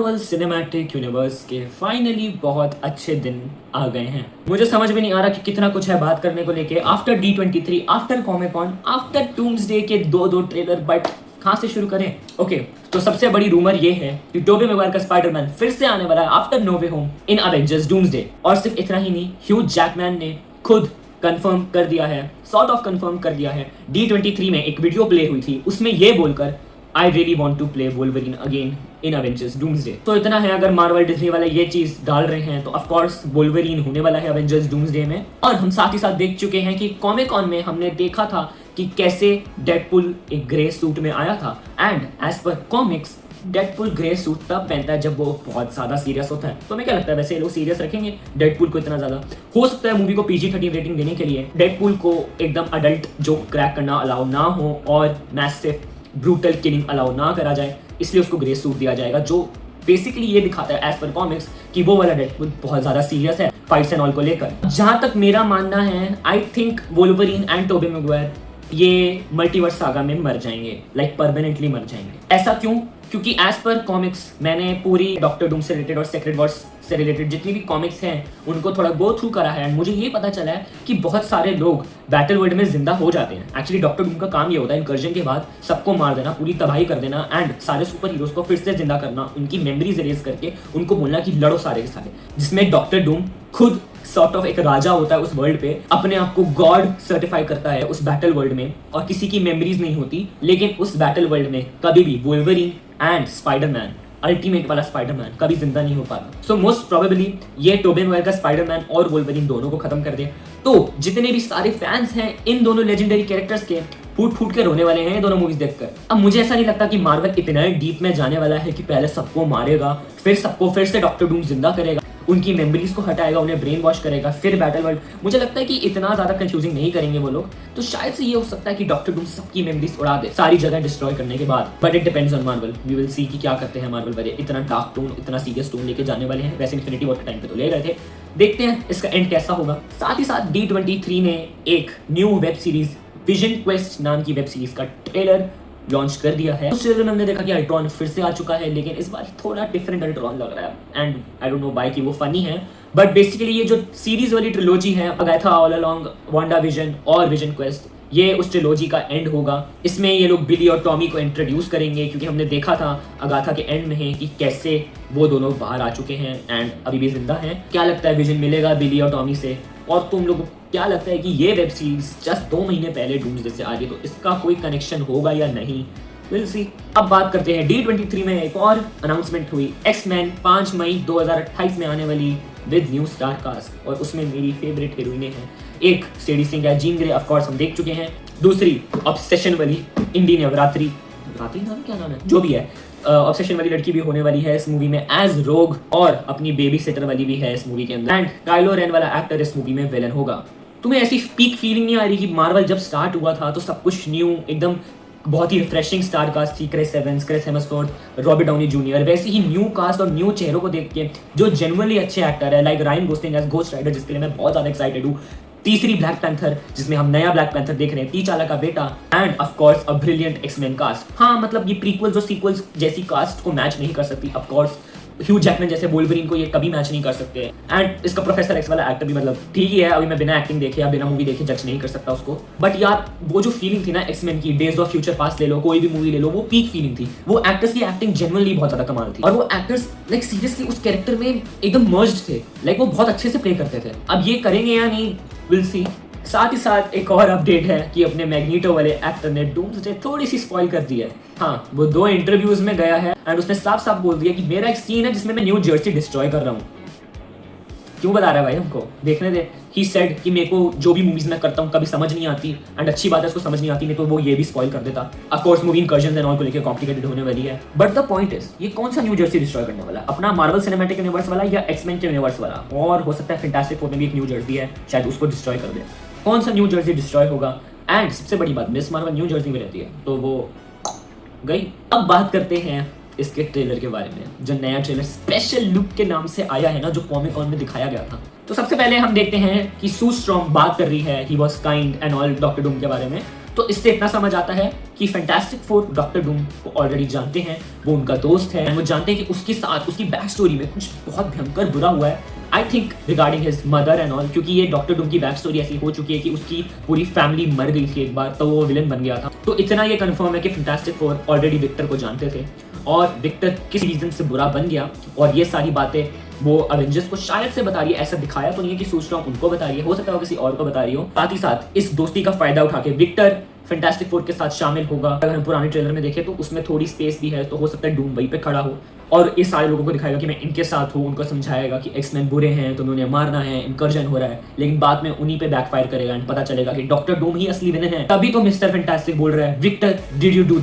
Marvel Cinematic universe के finally बहुत अच्छे दिन आ गए हैं। मुझे समझ में नहीं आ रहा कि कितना कुछ है बात करने को लेके। After D23, after comic-cone, after doomsday के दो ट्रेलर, बट कहाँ से शुरू करें? ओके, तो सबसे बड़ी रूमर ये है कि टोबी मैगवायर का स्पाइडरमैन फिर से आने वाला है after no way home in Avengers Doomsday. और सिर्फ इतना ही नहीं, ह्यू जैकमैन ने खुद कंफर्म कर दिया है, सॉर्ट ऑफ कंफर्म कर दिया है। D23 में एक वीडियो प्ले हुई थी, उसमें ये बोलकर I really want to play Wolverine again in Avengers Doomsday। तो इतना है, अगर मार्वल डिज्नी वाले ये चीज डाल रहे हैं तो ऑफ कोर्स Wolverine होने वाला है Avengers Doomsday में। और हम साथ ही साथ देख चुके हैं कि कॉमिक कॉन में हमने देखा था कि कैसे डेडपुल एक ग्रे सूट में आया था, and as per comics Deadpool grey suit तब पहनता है जब वो बहुत ज्यादा सीरियस होता है। तो मैं क्या लगता है, वैसे लोग सीरियस रखेंगे डेडपुल को इतना ज्यादा? हो सकता है मूवी को PG-13 रेटिंग देने के लिए डेडपुल को एकदम अडल्ट जो क्रैक करना अलाउ ना हो और मैसिव ब्रूटल किलिंग अलाउ ना करा जाए, इसलिए उसको ग्रे सूट दिया जाएगा, जो बेसिकली ये दिखाता है एज पर कॉमिक्स कि वो वाला डेडपुल बहुत ज्यादा सीरियस है फाइट्स एंड ऑल को लेकर। जहां तक मेरा मानना है, I think Wolverine and Tobey Maguire ये मल्टीवर्स सागा में मर जाएंगे, लाइक परमानेंटली मर जाएंगे। ऐसा क्यों? क्योंकि एज पर कॉमिक्स मैंने पूरी डॉक्टर डूम से रिलेटेड और सेक्रेट वॉर्स से रिलेटेड जितनी भी कॉमिक्स हैं उनको थोड़ा गो थ्रू करा है, एंड मुझे ये पता चला है कि बहुत सारे लोग बैटल वर्ल्ड में जिंदा हो जाते हैं। एक्चुअली डॉक्टर डूम का काम ये होता है इनकर्जन के बाद सबको मार देना, पूरी तबाही कर देना, एंड सारे सुपर हीरोज को फिर से जिंदा करना, उनकी मेमोरीज इरेज करके उनको बोलना कि लड़ो सारे के सारे। जिसमें डॉक्टर डूम खुद सॉर्ट ऑफ एक राजा होता है उस वर्ल्ड पे, अपने आप को गॉड सर्टिफाई करता है उस बैटल वर्ल्ड में, और किसी की मेमोरीज नहीं होती। लेकिन उस बैटल वर्ल्ड में कभी भी वोल्वरीन एंड स्पाइडरमैन, अल्टीमेट वाला स्पाइडरमैन, कभी जिंदा नहीं हो पाता। सो मोस्ट प्रोबेबली ये टोबी मैगवायर का स्पाइडरमैन और वोल्वरीन दोनों को खत्म कर दे, तो जितने भी सारे फैंस हैं इन दोनों लेजेंडरी कैरेक्टर्स के फूट फूट के रोने वाले हैं ये दोनों मूवीज देखकर। अब मुझे ऐसा नहीं लगता कि मार्वल इतना डीप में जाने वाला है कि पहले सबको मारेगा, फिर सबको फिर से डॉक्टर डूम जिंदा करेगा, उनकी मेमोरीज को हटाएगा, उन्हें ब्रेन वॉश करेगा, फिर बैटल वर्ल्ड। मुझे लगता है कि इतना ज्यादा कंफ्यूजिंग नहीं करेंगे वो लोग। तो शायद से ये हो सकता है कि डॉक्टर डूम सबकी मेमोरीज उड़ा दे सारी जगह डिस्ट्रॉय करने के बाद, but it depends on Marvel. We will see कि क्या करते हैं मार्वल वाले। इतना डार्क टोन, इतना सीरियस टोन लेके जाने वाले हैं, वैसे इन्फिनिटी वॉर के टाइम पे तो ले गए थे। देखते हैं इसका एंड कैसा होगा। साथ ही साथ D23 ने एक new web series vision quest नाम की वेब सीरीज का ट्रेलर लॉन्च कर दिया है। उस ट्रेलर में हमने देखा कि अल्ट्रॉन फिर से आ चुका है, लेकिन इस बार थोड़ा डिफरेंट अल्ट्रॉन लग रहा है, and I don't know why कि वो फनी है। बट बेसिकली ये जो सीरीज वाली ट्रिलॉजी है, Agatha all along, Wanda vision और विजन क्वेस्ट, ये उस ट्रिलॉजी का एंड होगा। इसमें ये लोग बिली और टॉमी को इंट्रोड्यूस करेंगे, क्योंकि हमने देखा था अगाथा के एंड में है कि कैसे वो दोनों बाहर आ चुके हैं एंड अभी भी जिंदा हैं। क्या लगता है विजन मिलेगा बिली और टॉमी से? और तुम लोग क्या लगता है कि ये वेब सीरीज जस्ट 2 महीने पहले डूम्सडे से आ रही है, तो इसका कोई कनेक्शन होगा या नहीं? Will see. अब बात करते हैं D23 में एक और अनाउंसमेंट हुई, एक्स-मैन 5 मई 2028 में आने वाली विद न्यू स्टार कास्ट, और उसमें मेरी फेवरेट हीरोइनें हैं। एक सेडी सिंह है, जीन ग्रे ऑफ कोर्स हम देख चुके हैं। दूसरी ऑब्सेशन वाली इंडी नवरात्रि नाम क्या नाम है जो भी है, ऑब्सेशन वाली लड़की भी होने वाली है इस मूवी में एज रोग, और अपनी बेबी सिटर वाली भी है इस मूवी के अंदर, एंड काइलो रेन वाला एक्टर इस मूवी में विलन होगा। तुम्हें ऐसी पीक फीलिंग नहीं आ रही कि मार्वल जब स्टार्ट हुआ था तो सब कुछ न्यू, एकदम बहुत ही रिफ्रेशिंग स्टार कास्ट थी, Chris Evans, Chris Hemsworth, Robert Downey Junior, वैसे ही न्यू कास्ट और न्यू चेहरों को देख के जो जेन्युइनली अच्छे एक्टर है, like Ryan Gosling as Ghost Rider, जिसके लिए मैं बहुत ज्यादा एक्साइटेड हूँ। तीसरी ब्लैक पैंथर, जिसमें हम नया ब्लैक पैंथर देख रहे हैं, तीचाला का बेटा, and of course a brilliant X Men cast. हाँ, मतलब ये प्रीक्वल्स और सीक्वल्स जैसी कास्ट को मैच नहीं कर सकती, ऑफ कोर्स ह्यू जैकमैन जैसे वोल्वरीन को ये कभी मैच नहीं कर सकते, एंड इसका प्रोफेसर एक्स वाला एक्टर भी मतलब ठीक ही है। अभी मैं बिना एक्टिंग देखे या बिना मूवी देखे जज नहीं कर सकता उसको, बट यार वो जो फीलिंग थी ना एक्स-मैन की, डेज ऑफ फ्यूचर पास्ट ले लो, कोई भी मूवी ले लो, वो पीक फीलिंग थी। वो एक्टर्स की एक्टिंग जेन्युइनली बहुत ज्यादा कमाल थी, और वो एक्टर्स लाइक सीरियसली उस कैरेक्टर में एकदम मर्ज्ड थे, लाइक वो बहुत अच्छे से प्ले करते थे। अब ये करेंगे या नहीं, विल सी। साथ ही साथ एक और अपडेट है कि अपने मैग्नीटो वाले एक्टर ने डूम्सडे थोड़ी सी स्पॉइल कर दी है। हाँ, वो 2 इंटरव्यूज में गया है एंड उसने साफ साफ बोल दिया कि मेरा एक सीन है जिसमें मैं न्यू जर्सी डिस्ट्रॉय कर रहा हूँ। क्यों बता रहा है भाई, हमको देखने दे। ही सेड कि मेरे को जो भी मूवीज में करता हूँ कभी समझ नहीं आती, एंड अच्छी बात है उसको समझ नहीं आती, नहीं तो वो ये भी स्पॉइल कर देता। Of course movie incursions and all को लेकर कॉम्प्लिकेटेड होने वाली है, बट द पॉइंट इज ये कौन सा न्यू जर्सी डिस्ट्रॉय करने वाला, अपना मार्वल सिनेमैटिक यूनिवर्स वाला या एक्स-मैन के यूनिवर्स वाला? और हो सकता है फैंटास्टिक फोर में भी एक न्यू जर्सी है, शायद उसको डिस्ट्रॉय कर दे। कौन सा न्यू जर्सी डिस्ट्रॉय होगा? एंड सबसे बड़ी बात, मिस मार्वल न्यू जर्सी में रहती है, तो वो गई। अब बात करते हैं इसके ट्रेलर के बारे में, जो नया ट्रेलर स्पेशल लुक के नाम से आया है ना, जो कॉमिक कॉन में दिखाया गया था। तो सबसे पहले हम देखते हैं कि सू स्ट्रॉन्ग बात कर रही है, he was kind and all doctor Doom के बारे में, तो इससे इतना समझ आता है कि फैंटास्टिक फोर डॉक्टर डूम को ऑलरेडी जानते हैं, वो उनका दोस्त है, वो जानते हैं कि उसके साथ उसकी बैक स्टोरी में कुछ बहुत भयंकर बुरा हुआ है। I think regarding his mother and all, क्योंकि ये डॉक्टर डूम की बैक स्टोरी ऐसी हो चुकी है कि उसकी पूरी फैमिली मर गई थी एक बार, तो वो विलन बन गया था। तो इतना ये कंफर्म है कि फैंटास्टिक फोर ऑलरेडी विक्टर को जानते थे और विक्टर किस रीजन से बुरा बन गया, और ये सारी बातें वो अवेंजर्स को शायद से बता रही है। ऐसा दिखाया तो नहीं है कि सूचना उनको बता रही है, हो सकता है किसी और को बता रही हो। साथ ही साथ इस दोस्ती का फायदा उठा के विक्टर फैंटास्टिक फोर के साथ शामिल होगा। अगर हम पुराने ट्रेलर में देखें तो उसमें थोड़ी स्पेस भी है, तो हो सकता है डूम वहीं पे खड़ा हो और इस सारे लोगों को दिखाएगा कि मैं इनके साथ हूँ, उनको समझाएगा कि एक्समैन बुरे हैं तो उन्हें मारना है, इनकर्जन हो रहा है, लेकिन बाद में उन्हीं पे बैकफायर करेगा एंड पता चलेगा कि डॉक्टर डूम ही असली विलन है। तभी तो मिस्टर फैंटास्टिक बोल रहा है, Victor did you do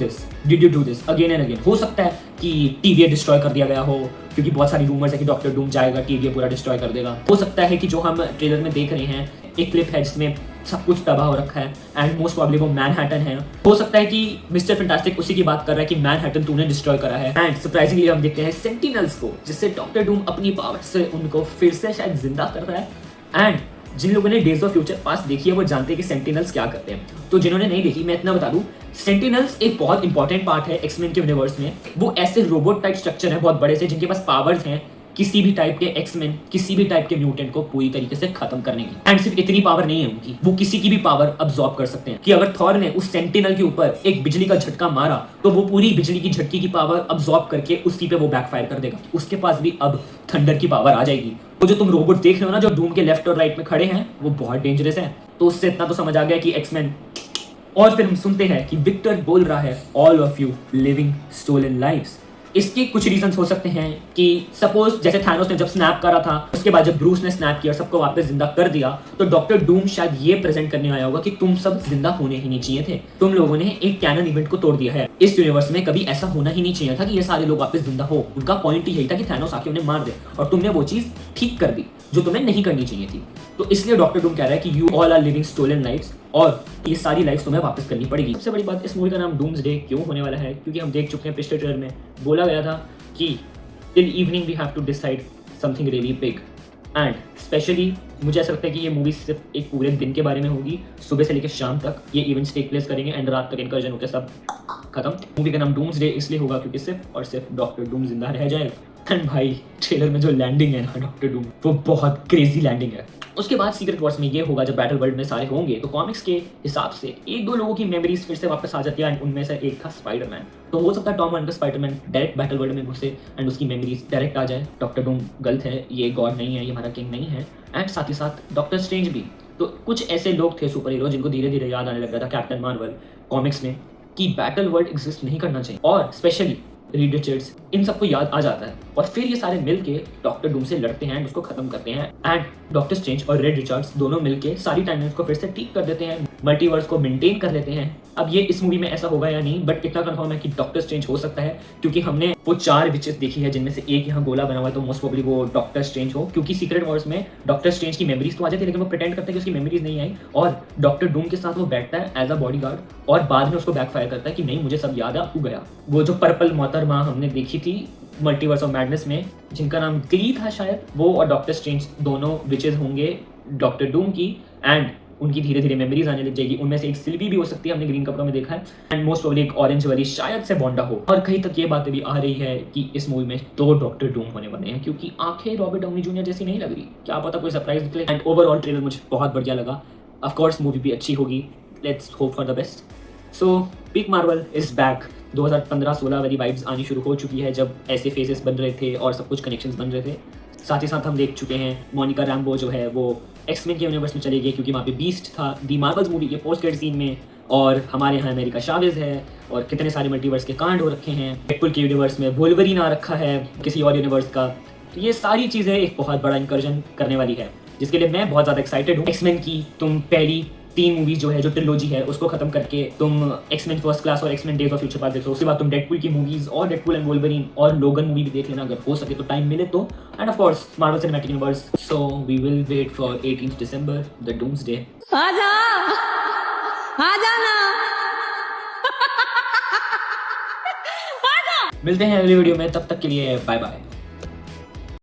this again and again. हो सकता है कि टीवीए डिस्ट्रॉय कर दिया गया हो, क्योंकि बहुत सारी रूमर्स है कि डॉक्टर डूम जाएगा टीवीए पूरा डिस्ट्रॉय कर देगा। हो सकता है कि जो हम ट्रेलर में देख रहे हैं एक क्लिप है जिसमें सब कुछ तबाह हो रखा है एंड मोस्ट प्रॉब्ली वो मैनहट्टन है। हो सकता है कि मिस्टर फैंटास्टिक उसी की बात कर रहा है कि मैनहट्टन तूने डिस्ट्रॉय करा है। एंड सरप्राइजिंगली हम देखते हैं सेंटिनल्स को, जिससे डॉक्टर डूम अपनी पावर से उनको फिर से शायद जिंदा कर रहा है। एंड जिन लोगों ने डेज ऑफ फ्यूचर पास्ट देखी है वो जानते हैं कि सेंटिनल्स क्या करते हैं। तो जिन्होंने नहीं देखी, मैं इतना बता दूं, सेंटिनल्स एक बहुत इंपॉर्टेंट पार्ट है एक्समैन के यूनिवर्स में। वो ऐसे रोबोट टाइप स्ट्रक्चर है बहुत बड़े से, जिनके पास पावर्स हैं किसी भी टाइप के एक्समैन, किसी भी टाइप के म्यूटेंट को पूरी तरीके से खत्म करने की। एंड सिर्फ इतनी पावर नहीं है उनकी, वो किसी की भी पावर अब्सॉर्ब कर सकते हैं। कि अगर थॉर ने उस सेंटिनल के ऊपर एक बिजली का झटका मारा तो वो पूरी बिजली की झटके की पावर अब्सॉर्ब करके उसी पे वो बैकफायर कर देगा। उसके पास भी अब थंडर की पावर आ जाएगी। तो जो तुम रोबोट देख रहे हो ना, जो डूम के लेफ्ट और राइट में खड़े हैं, वो बहुत डेंजरस है। तो उससे इतना तो समझ आ गया कि एक्समैन। और फिर हम सुनते हैं कि विक्टर बोल रहा है, all of you living stolen lives. इसके कुछ रीजंस हो सकते हैं कि सपोज जैसे थैनोस ने जब स्नैप करा था, उसके बाद जब ब्रूस ने स्नैप किया, सबको वापस जिंदा कर दिया, तो डॉक्टर डूम शायद ये प्रेजेंट करने आया होगा कि तुम सब जिंदा होने ही नहीं चाहिए थे, तुम लोगों ने एक कैनन इवेंट को तोड़ दिया है। इस यूनिवर्स में कभी ऐसा होना ही नहीं चाहिए था कि ये सारे लोग वापस जिंदा हो। उनका पॉइंट यही था कि थैनोस आके उन्हें मार दे, और तुमने वो चीज ठीक कर दी जो तुम्हें नहीं करनी चाहिए थी। तो इसलिए डॉक्टर डूम कह रहा है कि you all are living stolen lives, और ये सारी लाइफ तुम्हें वापस करनी पड़ेगी। सबसे बड़ी बात, इस मूवी का नाम डूम्स डे क्यों होने वाला है, क्योंकि हम देख चुके हैं पिछले ट्रेलर में बोला गया था कि till evening we have to decide something really big. And specially मुझे ऐसा लगता है कि ये मूवी सिर्फ एक पूरे दिन के बारे में होगी, सुबह से लेकर शाम तक ये इवेंट्स टेक प्लेस करेंगे एंड रात तक इनकर्जन होकर सब खत्म। मूवी का नाम डूम्स डे इसलिए होगा क्योंकि सिर्फ और सिर्फ डॉक्टर डूम जिंदा रह जाएगा। एंड भाई ट्रेलर में जो लैंडिंग है ना डॉक्टर डूम, वो बहुत क्रेजी लैंडिंग है। उसके बाद सीक्रेट वॉर्स में ये होगा, जब बैटल वर्ल्ड में सारे होंगे तो कॉमिक्स के हिसाब से एक दो लोगों की मेमोरीज फिर से वापस आ जाती है एंड उनमें से एक था स्पाइडरमैन। तो हो सकता है टॉम हॉलैंड का स्पाइडरमैन डायरेक्ट बैटल वर्ल्ड में घुसे एंड उसकी मेमोरीज डायरेक्ट आ जाए। डॉक्टर डूम गलत है, ये गॉड नहीं है, ये हमारा किंग नहीं है। एंड साथ ही साथ डॉक्टर स्ट्रेंज भी। तो कुछ ऐसे लोग थे सुपर हीरो जिनको धीरे धीरे याद आने लग गया था कैप्टन मार्वल कॉमिक्स में कि बैटल वर्ल्ड एग्जिस्ट नहीं करना चाहिए, और स्पेशली रीड रिचर्ड्स, इन सबको याद आ जाता है और फिर ये सारे मिलके डॉक्टर डूम से लड़ते हैं, उसको खत्म करते हैं। एंड डॉक्टर स्ट्रेंज और रेड रिचर्ड्स दोनों मिलके सारी टाइमलाइंस को फिर से ठीक कर देते हैं, मल्टीवर्स को मेंटेन कर लेते हैं। अब ये इस मूवी में ऐसा होगा या नहीं, बट इतना कंफर्म है कि डॉक्टर स्ट्रेंज हो सकता है, क्योंकि हमने वो 4 विचेस देखी है जिनमें से एक यहाँ गोला बना हुआ है, तो मोस्ट प्रोबेबली वो डॉक्टर स्ट्रेंज हो। क्योंकि सीक्रेट वॉर्स में डॉक्टर स्ट्रेंज की मेमोरीज तो आ जाती है, लेकिन वो प्रिटेंड करता है कि उसकी मेमोरीज नहीं आई, और डॉक्टर डूम के साथ वो बैठता है एज अ बॉडीगार्ड और बाद में उसको बैकफायर करता है कि नहीं मुझे सब याद आ गया। वो जो पर्पल मोहतरमा हमने देखी थी मल्टीवर्स ऑफ मैडनेस में, जिनका नाम ग्ली था शायद, वो और डॉक्टर स्ट्रेंज दोनों विचेस होंगे डॉक्टर डूम की, एंड उनकी धीरे धीरे मेमोरीज आने लग जाएगी। उनमें से एक सिल्वी भी हो सकती है, हमने ग्रीन कपड़ों में देखा है, एंड मोस्ट प्रोबेबली एक ऑरेंज वाली शायद से बॉन्डा हो। और कहीं तक ये बातें भी आ रही है कि इस मूवी में 2 डॉक्टर डूम होने वाले हैं, क्योंकि आंखें रॉबर्ट डाउनी जूनियर जैसी नहीं लग रही, क्या पता कोई सरप्राइज निकले। एंड ओवरऑल ट्रेलर मुझे बहुत बढ़िया लगा। ऑफ कोर्स मूवी भी अच्छी होगी, let's hope for the best. So peak Marvel is back. 2015-16 वाली वाइब्स आनी शुरू हो चुकी है, जब ऐसे फेजेस बन रहे थे और सब कुछ कनेक्शंस बन रहे थे। साथ ही साथ हम देख चुके हैं मोनिका रैम्बो जो है वो एक्समैन के यूनिवर्स में चली गई, क्योंकि वहाँ पे बीस्ट था दी मार्वल्स मूवी के पोस्ट क्रेडिट सीन में, और हमारे यहाँ अमेरिका शावेज है, और कितने सारे मल्टीवर्स के कांड हो रखे हैं। डेडपुल के यूनिवर्स में वोल्वरीन आ रखा है किसी और यूनिवर्स का। तो ये सारी चीज़ें एक बहुत बड़ा इंकर्जन करने वाली है, जिसके लिए मैं बहुत ज़्यादा एक्साइटेड हूँ। एक्समैन की तुम पहली 3 मूवीज जो है, जो ट्रिलॉजी है, उसको खत्म करके तुम एक्समैन फर्स्ट क्लास और X Men days of future past देखो। उसके बाद तुम डेडपुल की मूवीज और डेडपुल एंड वोल्वरीन और लोगन मूवी भी देख लेना अगर हो सके तो, टाइम मिले तो। And of course Marvel Cinematic Universe. So we will wait for 18th December, the Doomsday. आजा आजा ना मिलते हैं अगली वीडियो में, तब तक के लिए बाय बाय।